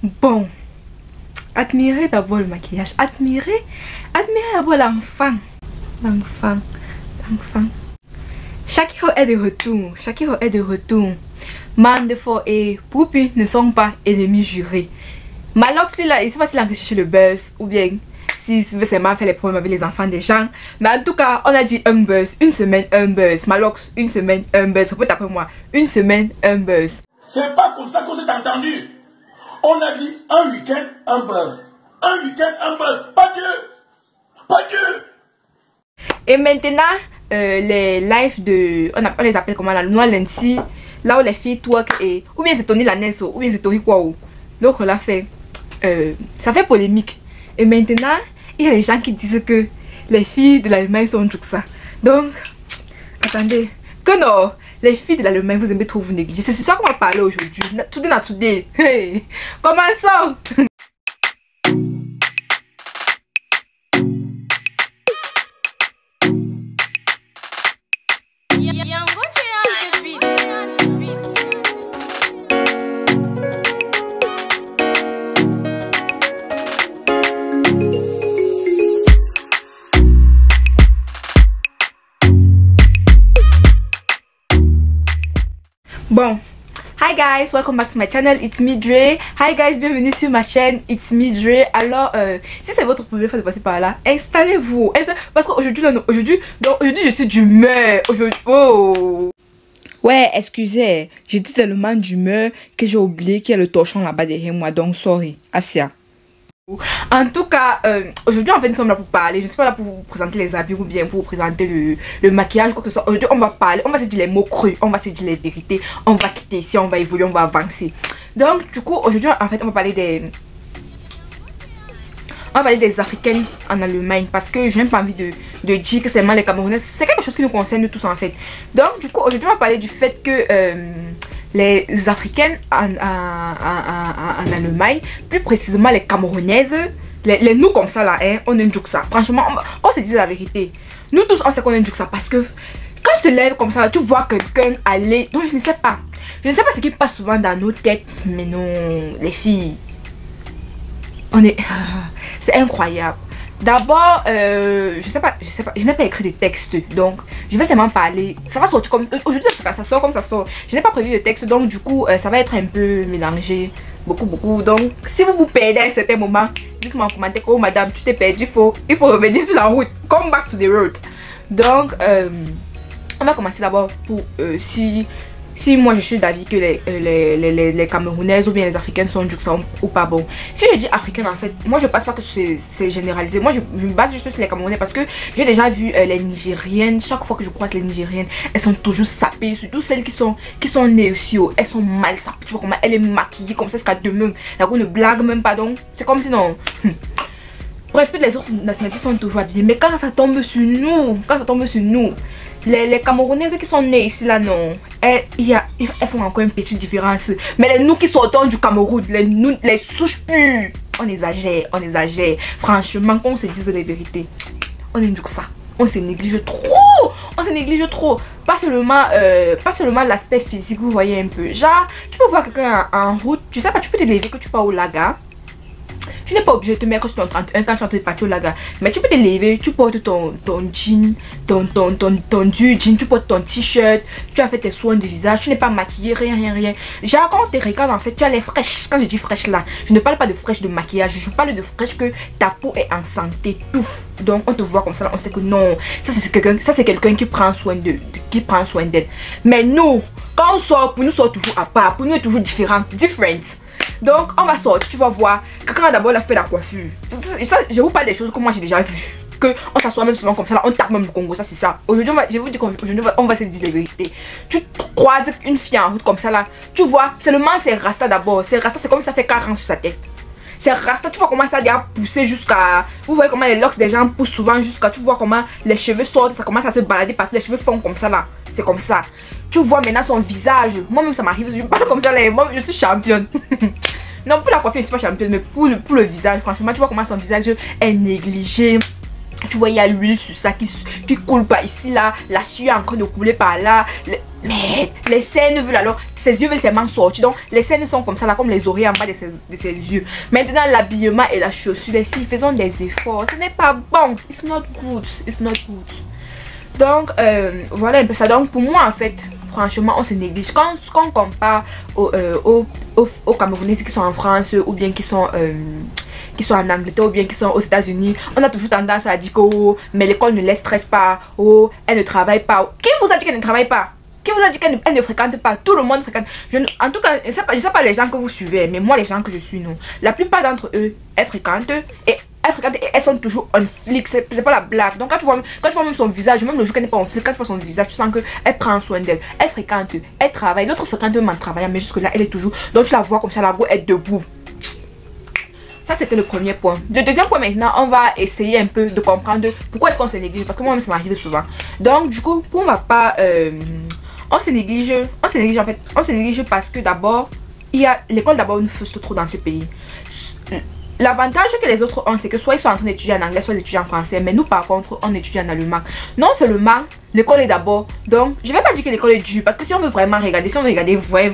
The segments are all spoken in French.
Bon, admirez d'abord le maquillage. Admirez d'abord l'enfant. Shakiro est de retour. Mandefort et Poupi ne sont pas ennemis jurés. Malox, lui là, il sait pas s'il a recherché le buzz ou bien si veut seulement faire les problèmes avec les enfants des gens. Mais en tout cas, on a dit un buzz, une semaine, un buzz. Malox, une semaine, un buzz. Répète après moi, une semaine, un buzz. C'est pas comme ça qu'on s'est entendu. On a dit un week-end, un buzz. Un week-end, un buzz. Pas Dieu. Pas Dieu. Et maintenant, les lives de... On les appelle comment, la noix Lensi. Là où les filles twerk et... Ou bien c'est Tony Lanès, ou bien c'est Tori Kwao. L'autre l'a fait. Ça fait polémique. Et maintenant, il y a les gens qui disent que les filles de l'Allemagne sont tout ça. Donc, attendez. Que non, les filles de l'Allemagne, vous aimez trop vous négliger. C'est sur ça qu'on va parler aujourd'hui. Today. Hey, commençons. Bon, hi guys, welcome back to my channel, it's me Dre. Hi guys, bienvenue sur ma chaîne, it's me Dre. Alors, si c'est votre première fois de passer par là, installez-vous. Parce qu'aujourd'hui, je suis d'humeur. Oh. Ouais, excusez, j'étais tellement d'humeur que j'ai oublié qu'il y a le torchon là-bas derrière moi, donc sorry, Asia. En tout cas, aujourd'hui en fait nous sommes là pour parler. Je ne suis pas là pour vous présenter les habits ou bien pour vous présenter le maquillage ou quoi que ce soit. Aujourd'hui on va parler, on va se dire les mots crus, on va se dire les vérités. On va quitter ici, on va évoluer, on va avancer. Donc du coup aujourd'hui en fait on va parler des Africaines en Allemagne. Parce que je n'ai pas envie de dire que seulement les Camerounaises. C'est quelque chose qui nous concerne tous en fait. Donc du coup aujourd'hui on va parler du fait que les Africaines en Allemagne, plus précisément les Camerounaises, les nous comme ça là, hein, on indique ça. Franchement, on se dit la vérité. Nous tous on sait qu'on indique ça parce que quand tu te lèves comme ça là, tu vois quelqu'un aller. Donc je ne sais pas. Je ne sais pas ce qui passe souvent dans nos têtes, mais non, les filles, on est... C'est incroyable. D'abord, je sais pas, je n'ai pas écrit de texte, donc je vais seulement parler. Ça va sortir comme aujourd'hui, ça sort comme ça sort. Je n'ai pas prévu de texte, donc du coup, ça va être un peu mélangé, beaucoup. Donc, si vous vous perdez à un certain moment, dites-moi en commentaire que oh madame, tu t'es perdu, il faut revenir sur la route. Come back to the road. Donc, on va commencer d'abord pour si moi je suis d'avis que les Camerounaises ou bien les Africaines sont du sang ou pas bon. Si je dis africaine en fait, moi je pense pas que c'est généralisé. Moi je me base juste sur les Camerounais parce que j'ai déjà vu les Nigériennes. Chaque fois que je croise les Nigériennes, elles sont toujours sapées. Surtout celles qui sont nées aussi. Elles sont mal sapées. Tu vois comment elle est maquillée comme ça jusqu'à demain. La ne blague même pas donc. C'est comme si non. Bref, toutes les autres nationalités sont toujours habillées. Mais quand ça tombe sur nous, les Camerounaises qui sont nées ici là non, elles font encore une petite différence. Mais les nous qui sortons du Cameroun, les souches pures, on exagère. Franchement, qu'on se dise les vérités, on est ça. On se néglige trop. Pas seulement l'aspect physique, vous voyez un peu. Genre, tu peux voir quelqu'un en route, tu sais pas, tu peux te lever que tu pars au laga. Tu n'es pas obligé de te mettre sur ton 31 quand tu es en train de partir au laga. Mais tu peux te lever, tu portes ton jean, ton jean, tu portes ton t-shirt, tu as fait tes soins de visage, tu n'es pas maquillé, rien. Genre quand on te regarde en fait, tu as les fraîches. Quand je dis fraîche là, je ne parle pas de fraîche de maquillage, je parle de fraîche que ta peau est en santé, tout. Donc on te voit comme ça, là, on sait que non, ça c'est quelqu'un qui prend soin d'elle. Mais nous, quand on sort, pour nous sort toujours à part, pour nous est toujours different. Donc on va sortir, tu vas voir. Quelqu'un d'abord a fait la coiffure. Ça, je vous parle des choses que moi j'ai déjà vues. Que on s'assoit même souvent comme ça, là, on tape même le Congo, ça c'est ça. Aujourd'hui, je vous dis qu'aujourd'hui on va se dire les vérités. Tu croises une fille en route comme ça là, tu vois, seulement c'est rasta d'abord. C'est rasta, c'est comme ça fait 40 ans sur sa tête. C'est rasta, tu vois comment ça a poussé jusqu'à... Vous voyez comment les locks des gens poussent souvent jusqu'à... Tu vois comment les cheveux sortent, ça commence à se balader partout, les cheveux font comme ça là. C'est comme ça. Tu vois maintenant son visage. Moi-même ça m'arrive, je parle comme ça là. Moi je suis championne. Non, pour la coiffure je suis pas championne, mais pour le visage, franchement, tu vois comment son visage est négligé. Tu vois, il y a l'huile sur ça qui coule par ici là. La sueur est en train de couler par là. Mais les scènes veulent alors, ses yeux veulent seulement sortir. Donc les scènes sont comme ça là, comme les oreilles en bas de ses yeux. Maintenant l'habillement et la chaussure, les filles faisons des efforts. Ce n'est pas bon. It's not good. It's not good. Donc voilà un peu ça. Donc pour moi en fait, franchement on se néglige. Quand on compare aux Camerounais qui sont en France ou bien qui sont en Angleterre ou bien qui sont aux États-Unis, on a toujours tendance à dire que oh, mais l'école ne les stresse pas, oh, elle ne travaille pas. Qui vous a dit qu'elle ne travaille pas? Qui vous a dit qu'elle ne fréquente pas? Tout le monde fréquente. En tout cas, je ne sais pas les gens que vous suivez, mais moi les gens que je suis, non. La plupart d'entre eux, elles fréquentent et elles sont toujours on flic, c'est pas la blague. Donc quand tu vois même son visage, même le jour qu'elle n'est pas en flic, quand tu vois son visage, tu sens qu'elle prend soin d'elle, elle fréquente, elle travaille, l'autre fréquente même en travaillant, mais jusque là elle est toujours, donc tu la vois comme ça, la go est debout. Ça c'était le premier point. Le deuxième point maintenant, on va essayer un peu de comprendre pourquoi est-ce qu'on se néglige, parce que moi-même ça m'arrive souvent. Donc du coup pour ma part, on se néglige en fait, on se néglige parce que d'abord il y a l'école d'abord nous frustre trop dans ce pays. L'avantage que les autres ont, c'est que soit ils sont en train d'étudier en anglais, soit ils étudient en français. Mais nous, par contre, on étudie en allemand. Non seulement, l'école est d'abord. Donc, je ne vais pas dire que l'école est dure. Parce que si on veut vraiment regarder, si on veut regarder vrai,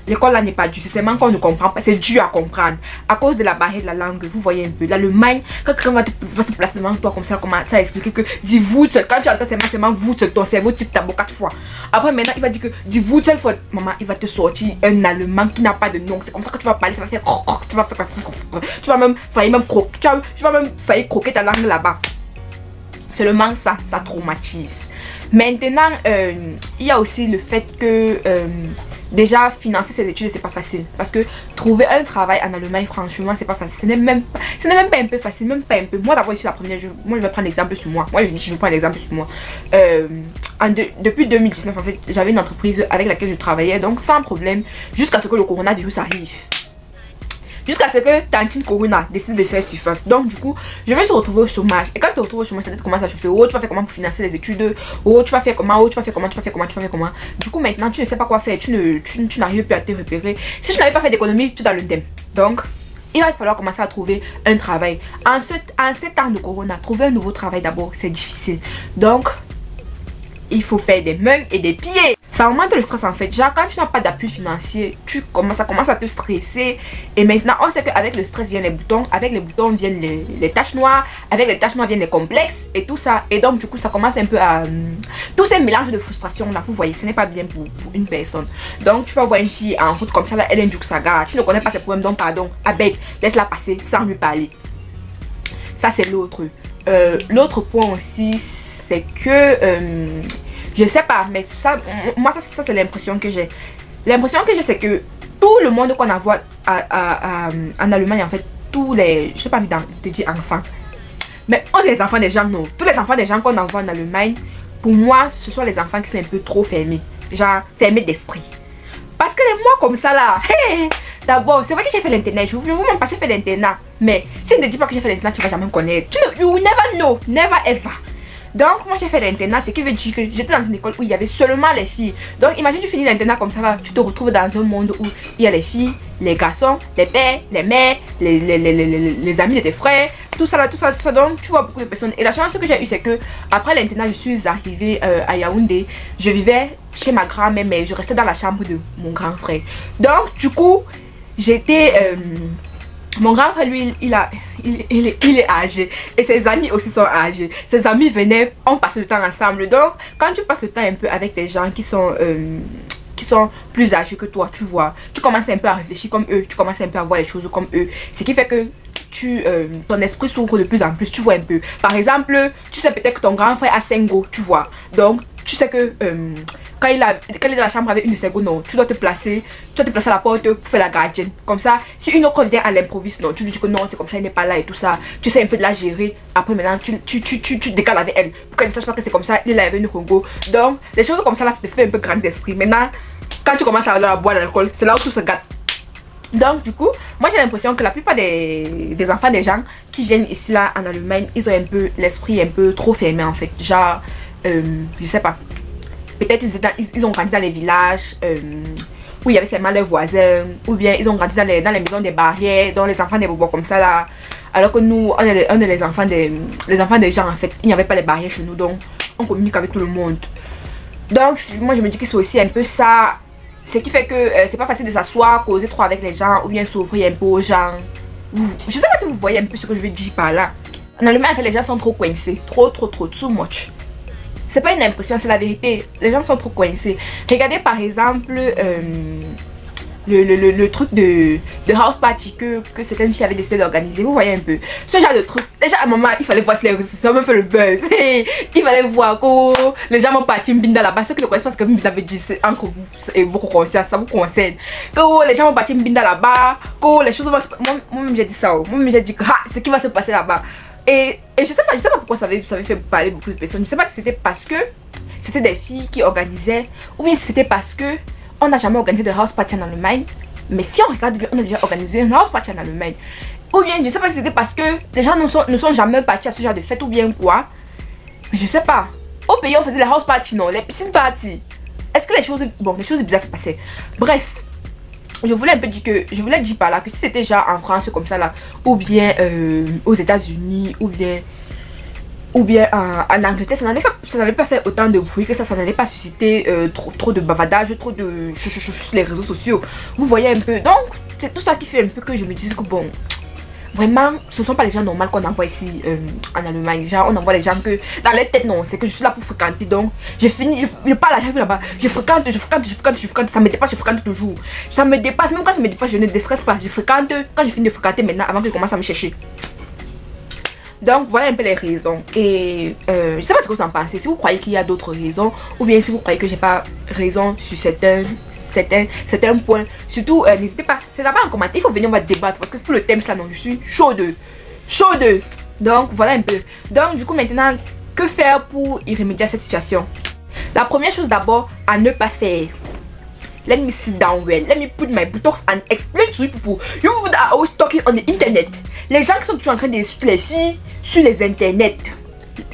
l'école là n'est pas dure. C'est seulement qu'on ne comprend pas. C'est dur à comprendre. À cause de la barrière de la langue. Vous voyez un peu. L'Allemagne, quand quelqu'un va se placer devant toi comme ça, commence à expliquer que dis-vous seul. Quand tu entends seulement vous seul, ton cerveau tique d'abord 4 fois. Après, maintenant, il va dire que dis-vous seul. Maman, il va te sortir un allemand qui n'a pas de nom. C'est comme ça que tu vas parler. Ça va faire croc, croc. Tu vas faire. Tu vas même faillir croquer ta langue là-bas. Seulement ça traumatise. Maintenant, il y a aussi le fait que déjà financer ses études c'est pas facile, parce que trouver un travail en Allemagne franchement c'est pas facile. Ce n'est même pas un peu facile, même pas un peu. Moi d'abord ici la première, moi je vais prendre l'exemple sur moi. Je vais prendre l'exemple sur moi. Depuis 2019 en fait, j'avais une entreprise avec laquelle je travaillais, donc sans problème, jusqu'à ce que le coronavirus arrive. Jusqu'à ce que Tantine Corona décide de faire surface. Donc du coup, je vais se retrouver au chômage. Et quand tu te retrouves au chômage, tu commences à chauffer. Oh, tu vas faire comment pour financer les études? Oh, tu vas faire comment? Oh, tu vas faire comment? Du coup, maintenant, tu ne sais pas quoi faire. Tu n'arrives plus à te repérer. Si tu n'avais pas fait d'économie, tu es dans le thème. Donc, il va falloir commencer à trouver un travail. En ces temps de Corona, trouver un nouveau travail d'abord, c'est difficile. Donc, il faut faire des mains et des pieds. Ça augmente le stress en fait. Genre quand tu n'as pas d'appui financier, ça commence à te stresser. Et maintenant on sait qu'avec le stress viennent les boutons. Avec les boutons viennent les taches noires. Avec les taches noires viennent les complexes et tout ça. Et donc du coup ça commence un peu à... tous ces mélanges de frustration là, vous voyez, ce n'est pas bien pour une personne. Donc tu vas voir une fille en route comme ça là, elle est une saga. Tu ne connais pas ses problèmes, donc pardon, abec, laisse-la passer sans lui parler. Ça c'est l'autre. L'autre point aussi, c'est que... je sais pas, mais ça, moi ça c'est l'impression que j'ai. L'impression que j'ai, c'est que tout le monde qu'on envoie en Allemagne, en fait, tous les, je sais pas envie de dire enfants, mais on est les enfants des gens, non. Tous les enfants des gens qu'on envoie en Allemagne, pour moi, ce sont les enfants qui sont un peu trop fermés. Genre, fermés d'esprit. Parce que les mois comme ça là, hey, d'abord, c'est vrai que j'ai fait l'internat, je vous montre pas, j'ai fait l'internat. Mais si je ne te dis pas que j'ai fait l'internat, tu vas jamais me connaître. You never know, never ever. Donc moi j'ai fait l'internat, ce qui veut dire que j'étais dans une école où il y avait seulement les filles. Donc imagine tu finis l'internat comme ça là, tu te retrouves dans un monde où il y a les filles, les garçons, les pères, les mères, les amis de tes frères, tout ça là, tout ça. Donc tu vois beaucoup de personnes. Et la chance que j'ai eu, c'est que après l'internat, je suis arrivée à Yaoundé. Je vivais chez ma grand-mère, mais je restais dans la chambre de mon grand frère. Donc du coup j'étais... mon grand frère, lui, il est âgé. Et ses amis aussi sont âgés. Ses amis venaient, on passait le temps ensemble. Donc, quand tu passes le temps un peu avec des gens qui sont plus âgés que toi, tu vois, tu commences un peu à réfléchir comme eux. Tu commences un peu à voir les choses comme eux. Ce qui fait que ton esprit s'ouvre de plus en plus. Tu vois un peu. Par exemple, tu sais peut-être que ton grand frère a 5 go, tu vois. Donc, tu sais que... quand il est dans la chambre avec une de ses go, non, tu dois te placer à la porte pour faire la gardienne. Comme ça, si une autre vient à l'improviste, non, tu lui dis que non, c'est comme ça, il n'est pas là et tout ça. Tu sais un peu de la gérer. Après, maintenant, tu décales avec elle. Pour qu'elle ne sache pas que c'est comme ça, il est là avec une Congo. Donc, les choses comme ça, là, ça te fait un peu grand d'esprit. Maintenant, quand tu commences à boire l'alcool, c'est là où tout se gâte. Donc, du coup, moi, j'ai l'impression que la plupart des enfants des gens qui viennent ici, là, en Allemagne, ils ont un peu l'esprit un peu trop fermé, en fait. Genre, je sais pas. Peut-être ils ont grandi dans les villages où il y avait seulement leurs voisins, ou bien ils ont grandi dans les maisons des barrières, dans les enfants des bobos comme ça là. Alors que nous, on est les enfants des gens en fait. Il n'y avait pas les barrières chez nous, donc on communique avec tout le monde. Donc moi je me dis que c'est aussi un peu ça. Ce qui fait que c'est pas facile de s'asseoir, causer trop avec les gens ou bien s'ouvrir un peu aux gens. Je sais pas si vous voyez un peu ce que je veux dire par là. En Allemagne, en fait, les gens sont trop coincés. Trop, too much. C'est pas une impression, c'est la vérité. Les gens sont trop coincés. Regardez par exemple le truc de house party que certaines filles avaient décidé d'organiser. Vous voyez un peu ce genre de truc. Déjà à un moment il fallait voir si les réseaux sociaux même fait le buzz. Il fallait voir que les gens vont partir Mbinda là-bas. Ceux qui ne connaissent pas ce que Mbinda veut dire, c'est entre vous et vos consciences, ça vous concerne. Que les gens vont partir Mbinda là-bas, que les choses vont... Moi-même j'ai dit ça. Moi-même j'ai dit que ce qui va se passer là-bas. Et je sais pas pourquoi ça avait fait parler beaucoup de personnes. Je sais pas si c'était parce que c'était des filles qui organisaient ou bien si c'était parce que on n'a jamais organisé de house party en Allemagne. Mais si on regarde bien, on a déjà organisé une house party en Allemagne. Ou bien je sais pas si c'était parce que les gens ne sont jamais partis à ce genre de fête ou bien quoi. Mais je sais pas. Au pays on faisait les house party, non, les piscines party. Est-ce que les choses bizarres se passaient? Bref. Je voulais un peu dire que, je voulais dire par là que si c'était déjà en France comme ça là, ou bien aux États-Unis, ou bien en Angleterre, ça n'allait pas faire autant de bruit que ça n'allait pas susciter trop de bavardage, trop de sur les réseaux sociaux. Vous voyez un peu. Donc, c'est tout ça qui fait un peu que je me dis que bon, vraiment, ce ne sont pas les gens normaux qu'on envoie ici en Allemagne. Genre, on envoie les gens que dans leur tête, non, c'est que je suis là pour fréquenter. Donc, je parle, j'arrive là-bas, je fréquente, ça me dépasse, je fréquente toujours. Ça me dépasse, même quand ça me dépasse, je ne déstresse pas. Je fréquente quand je finis de fréquenter maintenant, avant qu'il commence à me chercher. Donc voilà un peu les raisons. Et je sais pas ce que vous en pensez. Si vous croyez qu'il y a d'autres raisons, ou bien si vous croyez que j'ai pas raison sur certains points, surtout n'hésitez pas. C'est là-bas en commentaire. Il faut venir on va débattre parce que pour le thème ça non, je suis chaude. Donc voilà un peu. Donc du coup maintenant, que faire pour y remédier à cette situation? La première chose d'abord à ne pas faire. Let me sit down well. Let me put my buttocks and explain to you people. You people are always talking on the internet. Les gens qui sont toujours en train d'insulter les filles sur les internets.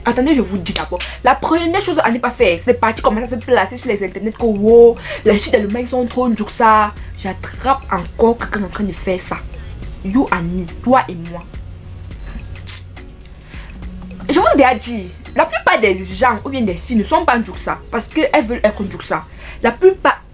Attendez, je vous dis d'abord. La première chose à ne pas faire, c'est de partir commencer à se placer sur les internets. Que wow, les filles d'Allemagne sont trop dur ça. J'attrape encore quelqu'un en train de faire ça. You and me, toi et moi. Je vous ai déjà dit, la plupart des gens ou bien des filles ne sont pas dur ça parce qu'elles veulent être dur ça. La plupart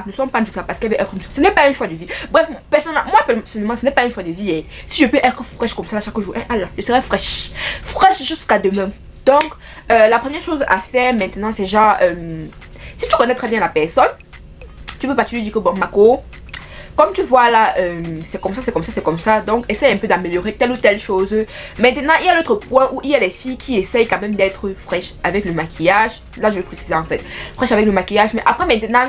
ne sont pas du tout parce qu'elle veut être comme ça. Ce n'est pas un choix de vie. Bref, moi personnellement, ce n'est pas un choix de vie. Hein. Si je peux être fraîche comme ça chaque jour, hein, alors, je serai fraîche. Fraîche jusqu'à demain. Donc, la première chose à faire maintenant, c'est genre, si tu connais très bien la personne, tu peux pas lui dire que bon, Mako, comme tu vois là, c'est comme ça. Donc, essaye un peu d'améliorer telle ou telle chose. Maintenant, il y a l'autre point où il y a les filles qui essayent quand même d'être fraîches avec le maquillage. Là, je vais préciser en fait. Fraîche avec le maquillage. Mais après, maintenant...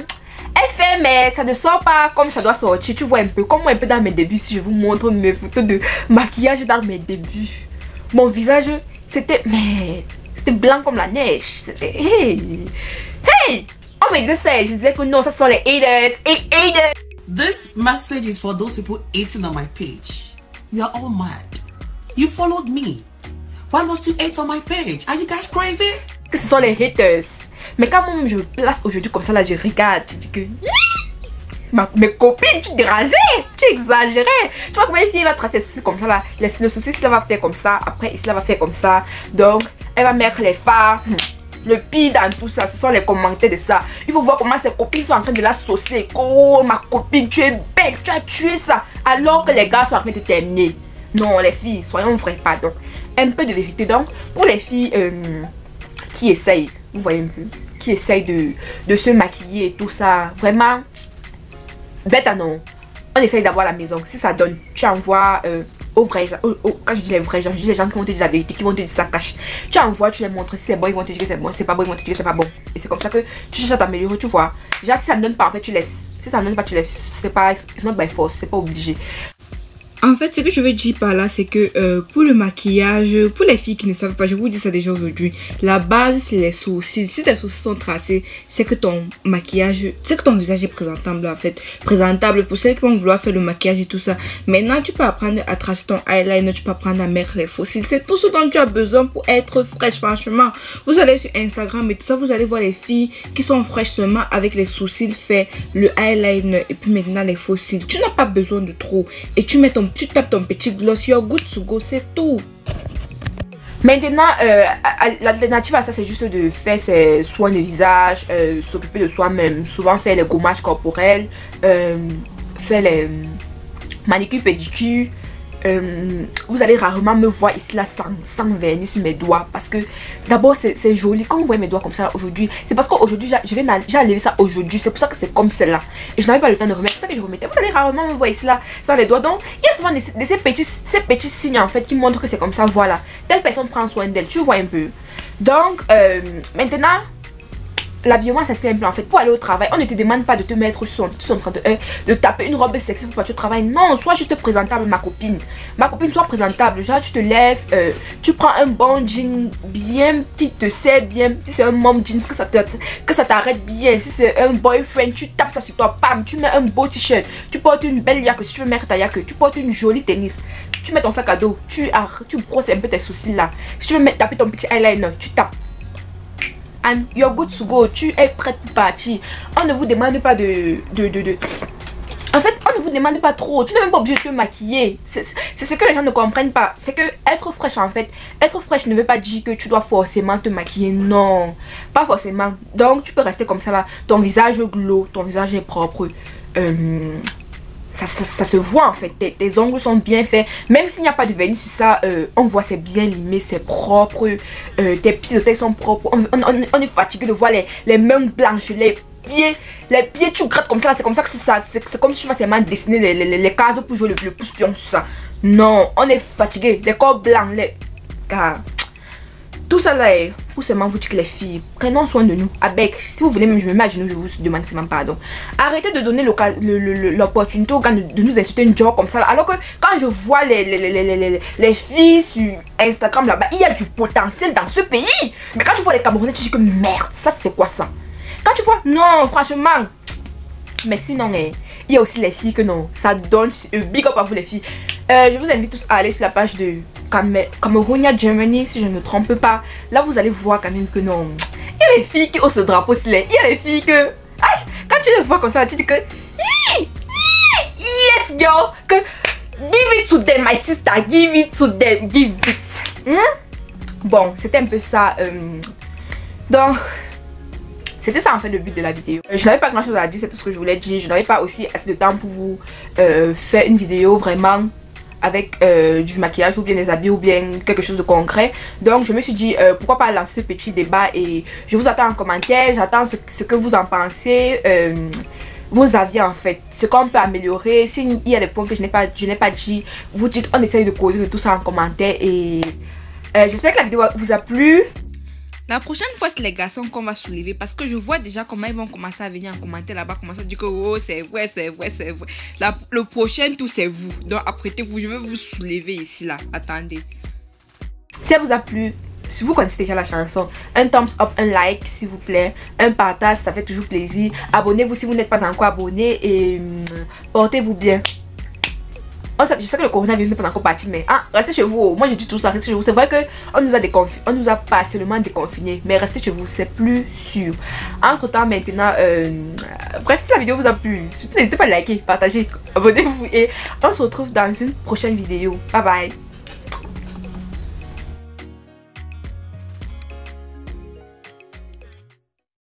Elle fait mais ça ne sort pas comme ça doit sortir. Tu vois un peu comme moi un peu dans mes débuts. Si je vous montre mes photos de maquillage dans mes débuts, mon visage c'était blanc comme la neige. C'était hey on me disait ça. Je disais que non, ça sont les haters. Hey haters. This message is for those people hating on my page. You're all mad. You followed me. Why must you hate on my page? Are you guys crazy? Que ce sont les haters. Mais quand moi je me place aujourd'hui comme ça là, je regarde, je dis que mes copines, tu dérangeais, tu exagérais. Tu vois que ma fille va tracer les sourcils comme ça là. Le sourcil, cela va faire comme ça. Après, cela va faire comme ça. Donc, elle va mettre les fards. Le pire dans tout ça, ce sont les commentaires de ça. Il faut voir comment ses copines sont en train de la saucer. Oh, ma copine, tu es belle, tu as tué ça. Alors que les gars sont en train de terminer. Non, les filles, soyons vrais, pardon. Un peu de vérité. Donc, pour les filles qui essayent, vous voyez un peu, qui essayent de se maquiller et tout ça, vraiment, bête à non. On essaye d'avoir la maison. Si ça donne, tu envoies aux vrais gens. Quand je dis les vrais gens, je dis les gens qui vont te dire la vérité, qui vont te dire ça cache. Tu envoies, tu les montres. Si c'est bon, ils vont te dire que c'est bon. Si c'est pas bon, ils vont te dire que c'est pas bon. Et c'est comme ça que tu cherches à t'améliorer, tu vois. Déjà, si ça ne donne pas, en fait, tu laisses. Si ça ne donne pas, tu laisses. C'est pas, it's not by force, c'est pas obligé. En fait, ce que je veux dire par là, c'est que pour le maquillage, pour les filles qui ne savent pas, je vous dis ça déjà aujourd'hui, la base c'est les sourcils. Si tes sourcils sont tracés, c'est que ton maquillage, c'est que ton visage est présentable en fait. Présentable pour celles qui vont vouloir faire le maquillage et tout ça. Maintenant, tu peux apprendre à tracer ton eyeliner, tu peux apprendre à mettre les fossiles. C'est tout ce dont tu as besoin pour être fraîche, franchement. Vous allez sur Instagram et tout ça, vous allez voir les filles qui sont fraîches seulement avec les sourcils faits, le eyeliner et puis maintenant les fossiles. Tu n'as pas besoin de trop et tu tapes ton petit gloss, you're good to go, c'est tout. Maintenant, l'alternative à ça, c'est juste de faire ses soins de visage, s'occuper de soi-même, souvent faire les gommages corporels, faire les manicures, pédicures. Vous allez rarement me voir ici là sans vernis sur mes doigts parce que d'abord c'est joli. Quand vous voyez mes doigts comme ça aujourd'hui, c'est parce qu'aujourd'hui j'ai enlevé ça aujourd'hui, c'est pour ça que c'est comme cela et je n'avais pas le temps de remettre. C'est ça que je remettais. Vous allez rarement me voir ici là sans les doigts, donc il y a souvent ces petits signes en fait qui montrent que c'est comme ça. Voilà, telle personne prend soin d'elle, tu vois un peu. Donc maintenant, l'habillement c'est simple en fait. Pour aller au travail, on ne te demande pas de te mettre sur en train de taper une robe sexy pour partir au travail. Non, sois juste présentable, ma copine. Ma copine, sois présentable. Genre tu te lèves, tu prends un bon jean bien, qui te sert bien. Si c'est un mom jeans, que ça t'arrête bien. Si c'est un boyfriend, tu tapes ça sur toi, pam, tu mets un beau t-shirt. Tu portes une belle yaque si tu veux mettre ta yaque. Tu portes une jolie tennis. Tu mets ton sac à dos, tu brosses un peu tes sourcils là. Si tu veux taper ton petit eyeliner, tu tapes. And you're good to go. Tu es prête pour partir. On ne vous demande pas En fait, on ne vous demande pas trop. Tu n'es même pas obligé de te maquiller. C'est ce que les gens ne comprennent pas. C'est que être fraîche en fait. Être fraîche ne veut pas dire que tu dois forcément te maquiller. Non. Pas forcément. Donc tu peux rester comme ça là. Ton visage glow. Ton visage est propre. Ça se voit en fait, tes ongles sont bien faits. Même s'il n'y a pas de vernis sur ça, on voit c'est bien limé, c'est propre. Tes pieds de tête sont propres. On est fatigué de voir les mains blanches, les pieds tu grattes comme ça. C'est comme ça que c'est ça. C'est comme si tu vas seulement dessiner les cases pour jouer le pouce pion sur ça. Non, on est fatigué. Les corps blancs, car tout ça là est pour seulement vous dire que les filles, prenons soin de nous. Avec, si vous voulez même je me mets à genoux, je vous demande seulement pardon. Arrêtez de donner l'opportunité aux gars de nous insulter une joke comme ça là. Alors que quand je vois les filles sur Instagram là-bas, il y a du potentiel dans ce pays. Mais quand tu vois les Camerounais, tu dis que merde, ça c'est quoi ça? Quand tu vois, non franchement. Mais sinon, il y a aussi les filles que non, ça donne big up à vous les filles. Je vous invite tous à aller sur la page de Camerounia Germany, si je ne me trompe pas. Là, vous allez voir quand même que non. Il y a les filles qui ont ce drapeau stylé. Il y a les filles que... quand tu les vois comme ça, tu dis que... Yes, girl! Que... Give it to them, my sister. Give it to them. Give it. Bon, c'était un peu ça. Donc... C'était ça en fait le but de la vidéo. Je n'avais pas grand chose à dire, c'est tout ce que je voulais dire. Je n'avais pas aussi assez de temps pour vous faire une vidéo vraiment avec du maquillage ou bien des habits ou bien quelque chose de concret. Donc je me suis dit pourquoi pas lancer ce petit débat et je vous attends en commentaire. J'attends ce que vous en pensez, vos avis en fait, ce qu'on peut améliorer. S'il y a des points que je n'ai pas dit, vous dites, on essaye de causer de tout ça en commentaire et j'espère que la vidéo vous a plu. La prochaine fois, c'est les garçons qu'on va soulever parce que je vois déjà comment ils vont commencer à venir en commentaire là-bas, commencer à dire que oh, c'est vrai, c'est vrai, c'est vrai. Le prochain tout, c'est vous. Donc, apprêtez-vous, je vais vous soulever ici là. Attendez. Si elle vous a plu, si vous connaissez déjà la chanson, un thumbs up, un like s'il vous plaît, un partage, ça fait toujours plaisir. Abonnez-vous si vous n'êtes pas encore abonné et portez-vous bien. Je sais que le coronavirus n'est pas encore parti, mais restez chez vous. Moi je dis tout ça, restez chez vous. C'est vrai qu'on nous a partiellement déconfinés, mais restez chez vous, c'est plus sûr. Entre temps maintenant, bref, si la vidéo vous a plu, surtout n'hésitez pas à liker, partager, abonnez-vous et on se retrouve dans une prochaine vidéo. Bye bye.